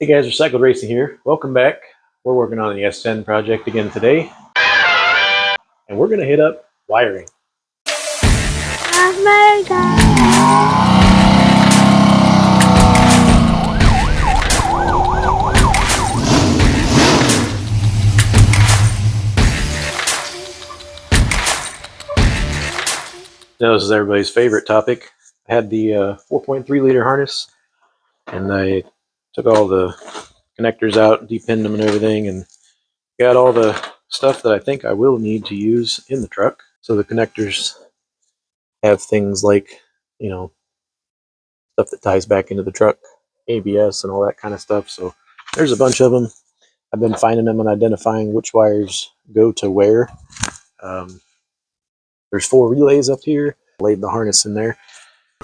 Hey guys, Recycled Racing here. Welcome back. We're working on the S10 project again today, and we're going to hit up wiring. Now, this is everybody's favorite topic. I had the 4.3 liter harness, and I took all the connectors out, depinned them and everything, and got all the stuff that I think I will need to use in the truck. So the connectors have things like, stuff that ties back into the truck, ABS and all that kind of stuff. So there's a bunch of them. I've been finding them and identifying which wires go to where. There's 4 relays up here. Laid the harness in there.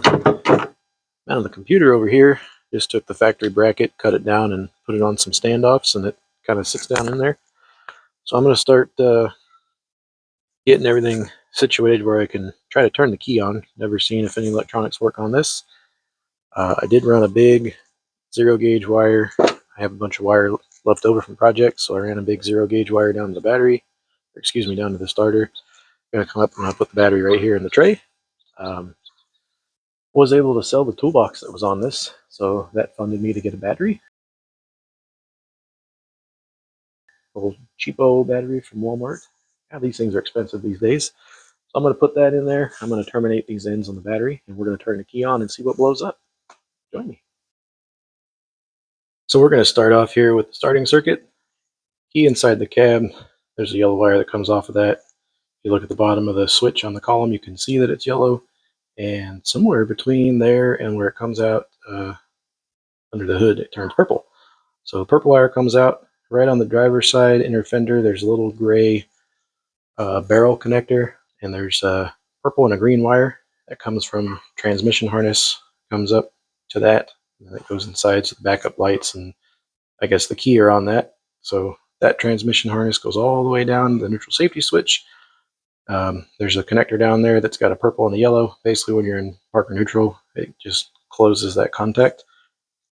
Now the computer over here, just took the factory bracket, cut it down, and put it on some standoffs, and it kind of sits down in there. So I'm going to start getting everything situated where I can try to turn the key on. Never seen if any electronics work on this. I did run a big 0 gauge wire. I have a bunch of wire left over from projects, so I ran a big 0 gauge wire down to the battery, or excuse me, down to the starter. I'm going to come up and I'll put the battery right here in the tray. Was able to sell the toolbox that was on this, so that funded me to get a battery. Old cheapo battery from Walmart. Yeah, these things are expensive these days. So I'm going to put that in there. I'm going to terminate these ends on the battery, and we're going to turn the key on and see what blows up. Join me. So we're going to start off here with the starting circuit. Key inside the cab. There's a yellow wire that comes off of that. If you look at the bottom of the switch on the column, you can see that it's yellow. And somewhere between there and where it comes out under the hood, it turns purple. So the purple wire comes out. Right on the driver's side inner fender, there's a little gray barrel connector, and there's a purple and a green wire that comes from transmission harness, comes up to that, and that goes inside, so the backup lights and I guess the key are on that. So that transmission harness goes all the way down the neutral safety switch. There's a connector down there that's got a purple and a yellow. Basically, when you're in park or neutral, it just closes that contact.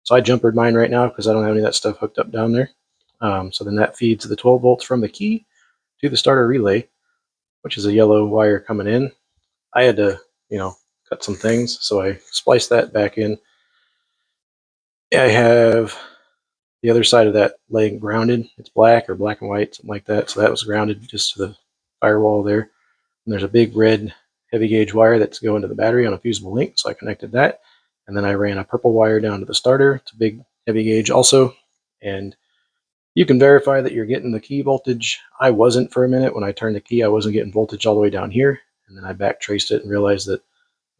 So I jumpered mine right now because I don't have any of that stuff hooked up down there. So then that feeds the 12 volts from the key to the starter relay, which is a yellow wire coming in. I had to, cut some things, so I spliced that back in. I have the other side of that leg grounded. It's black or black and white, something like that. So that was grounded just to the firewall there. And there's a big red heavy gauge wire that's going to the battery on a fusible link, so I connected that. And then I ran a purple wire down to the starter. It's a big heavy gauge also. And you can verify that you're getting the key voltage. I wasn't for a minute. When I turned the key, I wasn't getting voltage all the way down here. And then I back traced it and realized that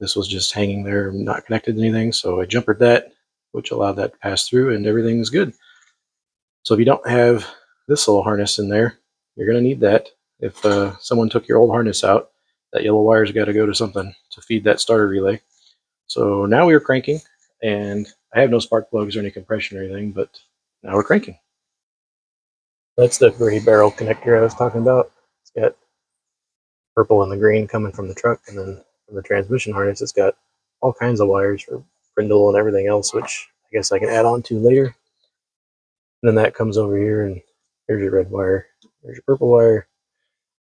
this was just hanging there, not connected to anything. So I jumpered that, which allowed that to pass through, and everything's good. So if you don't have this little harness in there, you're going to need that. If someone took your old harness out, that yellow wire's got to go to something to feed that starter relay. So now we are cranking, and I have no spark plugs or any compression or anything, but now we're cranking. That's the gray barrel connector I was talking about. It's got purple and the green coming from the truck, and then from the transmission harness, it's got all kinds of wires for brindle and everything else, which I guess I can add on to later. And then that comes over here, and here's your red wire, there's your purple wire,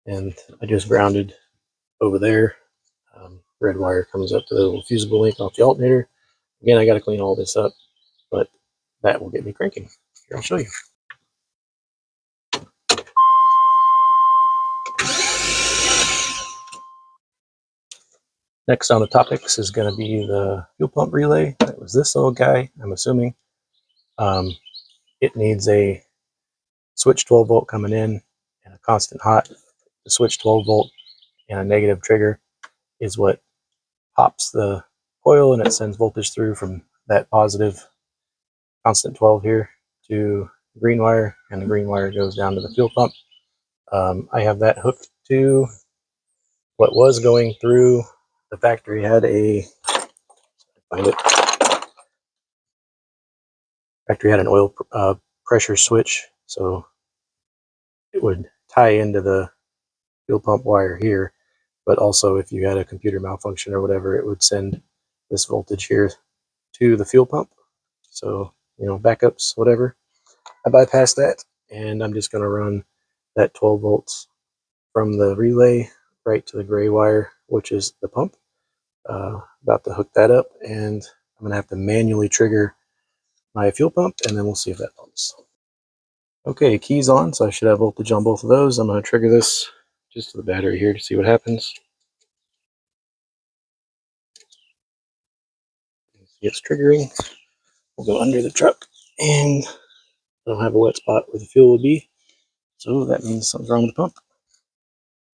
and I just grounded over there. Red wire comes up to the little fusible link off the alternator. Again, I got to clean all this up, but that will get me cranking. Here, I'll show you. Next on the topics is going to be the fuel pump relay. That was this little guy, I'm assuming. It needs a switch 12 volt coming in and a constant hot. The switch 12 volt and a negative trigger is what pops the coil, and it sends voltage through from that positive constant 12 here to the green wire, and the green wire goes down to the fuel pump. I have that hooked to what was going through the factory. Had a factory had an oil pressure switch, so it would tie into the fuel pump wire here, but also if you had a computer malfunction or whatever, it would send this voltage here to the fuel pump. So backups, whatever. I bypass that, and I'm just going to run that 12 volts from the relay right to the gray wire, which is the pump. About to hook that up, and I'm going to have to manually trigger my fuel pump, and then we'll see if that pumps. Okay, keys on, so I should have voltage on both of those. I'm going to trigger this just to the battery here to see what happens. See it's triggering. We'll go under the truck, and I don't have a wet spot where the fuel would be, so that means something's wrong with the pump.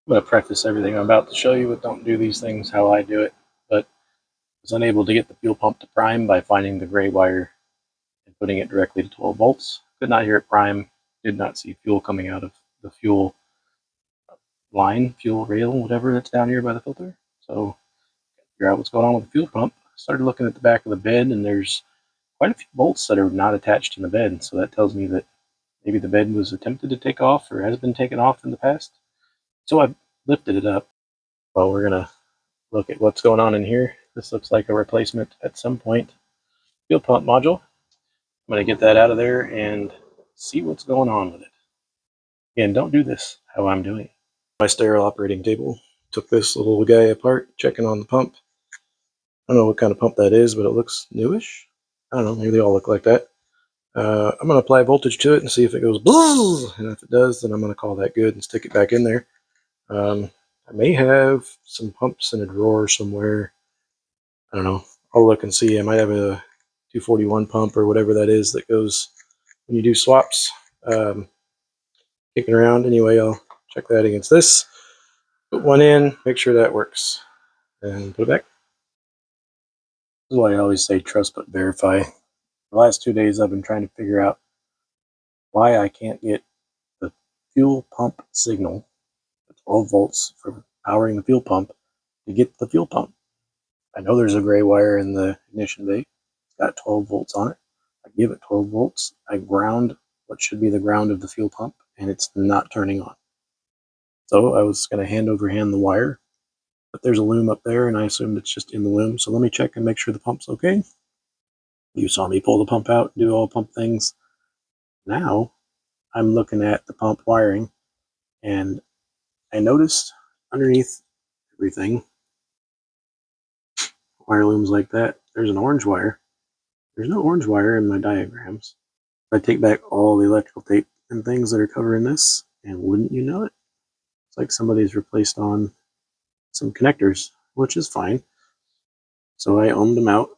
I'm going to preface everything I'm about to show you with don't do these things how I do it, but I was unable to get the fuel pump to prime by finding the gray wire and putting it directly to 12 volts. Could not hear it prime, did not see fuel coming out of the fuel line, fuel rail, whatever that's down here by the filter. So figure out what's going on with the fuel pump. Started looking at the back of the bed, and there's quite a few bolts that are not attached in the bed. So that tells me that maybe the bed was attempted to take off or has been taken off in the past. So I lifted it up. Well, we're going to look at what's going on in here. This looks like a replacement at some point. Fuel pump module. I'm going to get that out of there and see what's going on with it. Again, don't do this how I'm doing it. My sterile operating table. Took this little guy apart, checking on the pump. I don't know what kind of pump that is, but it looks newish. I don't know, maybe they all look like that. I'm going to apply voltage to it and see if it goes blue. And if it does, then I'm going to call that good and stick it back in there. I may have some pumps in a drawer somewhere. I don't know. I'll look and see. I might have a 241 pump or whatever that is that goes when you do swaps. Kicking around. Anyway, I'll check that against this. Put one in, make sure that works, and put it back. This is why I always say trust but verify. The last 2 days I've been trying to figure out why I can't get the fuel pump signal, the 12 volts for powering the fuel pump, to get the fuel pump. I know there's a gray wire in the ignition bay. It's got 12 volts on it. I give it 12 volts. I ground what should be the ground of the fuel pump, and it's not turning on. So I was going to hand over hand the wire, but there's a loom up there, and I assumed it's just in the loom. So let me check and make sure the pump's okay. You saw me pull the pump out, do all pump things. Now I'm looking at the pump wiring, and I noticed underneath everything, wire looms like that, there's an orange wire. There's no orange wire in my diagrams. I take back all the electrical tape and things that are covering this, and wouldn't you know it, it's like somebody's replaced on some connectors, which is fine. So I ohmed them out,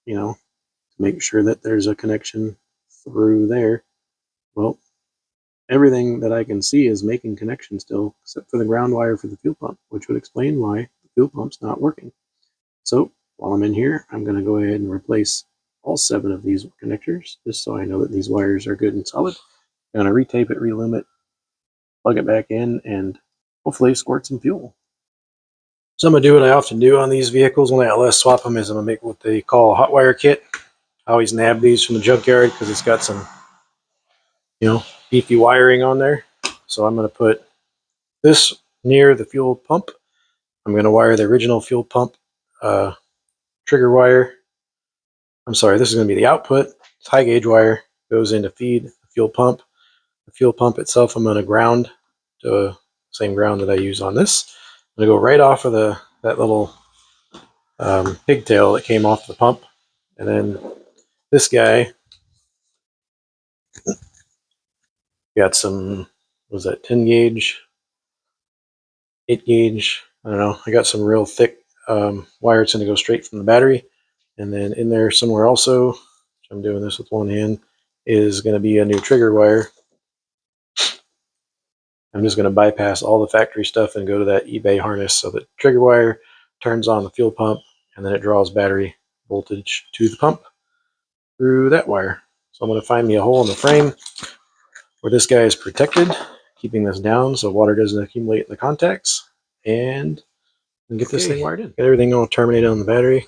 to make sure that there's a connection through there. Well, everything that I can see is making connection still, except for the ground wire for the fuel pump, which would explain why the fuel pump's not working. So while I'm in here, I'm going to go ahead and replace all 7 of these connectors, just so I know that these wires are good and solid. I'm going to retape it, relume it, plug it back in, and hopefully squirt some fuel. So I'm going to do what I often do on these vehicles when I LS swap them, is I'm going to make what they call a hot wire kit. I always nab these from the junkyard because it's got some, beefy wiring on there. So I'm going to put this near the fuel pump. I'm going to wire the original fuel pump trigger wire. I'm sorry, this is going to be the output. It's high gauge wire, goes in to feed the fuel pump. The fuel pump itself I'm going to ground to the same ground that I use on this. I'm going to go right off of that little pigtail that came off the pump. And then this guy got some, was that 10 gauge, 8 gauge, I don't know. I got some real thick wire. It's going to go straight from the battery. And then in there somewhere also, which I'm doing this with one hand, is going to be a new trigger wire. I'm just going to bypass all the factory stuff and go to that eBay harness. So the trigger wire turns on the fuel pump, and then it draws battery voltage to the pump through that wire. So I'm going to find me a hole in the frame where this guy is protected, keeping this down so water doesn't accumulate in the contacts, and get this thing wired in. Got everything all terminated on the battery.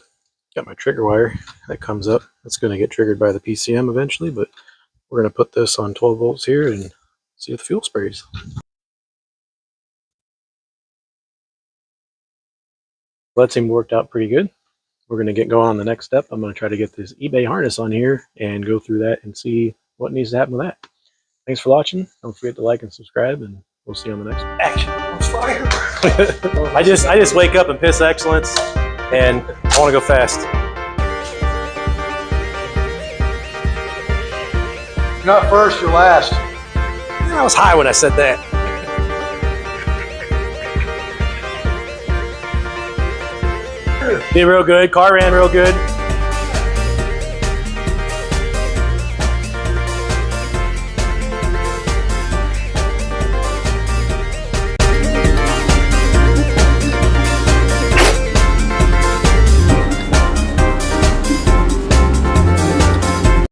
Got my trigger wire that comes up. It's going to get triggered by the PCM eventually, but we're going to put this on 12 volts here and see if the fuel sprays. That seemed worked out pretty good. we're going to get going on the next step. I'm going to try to get this eBay harness on here and go through that and see what needs to happen with that. Thanks for watching. Don't forget to like and subscribe, and we'll see you on the next one. Action on fire. I just wake up and piss excellence, and I want to go fast. You're not first, you're last. I was high when I said that. Did real good. Car ran real good.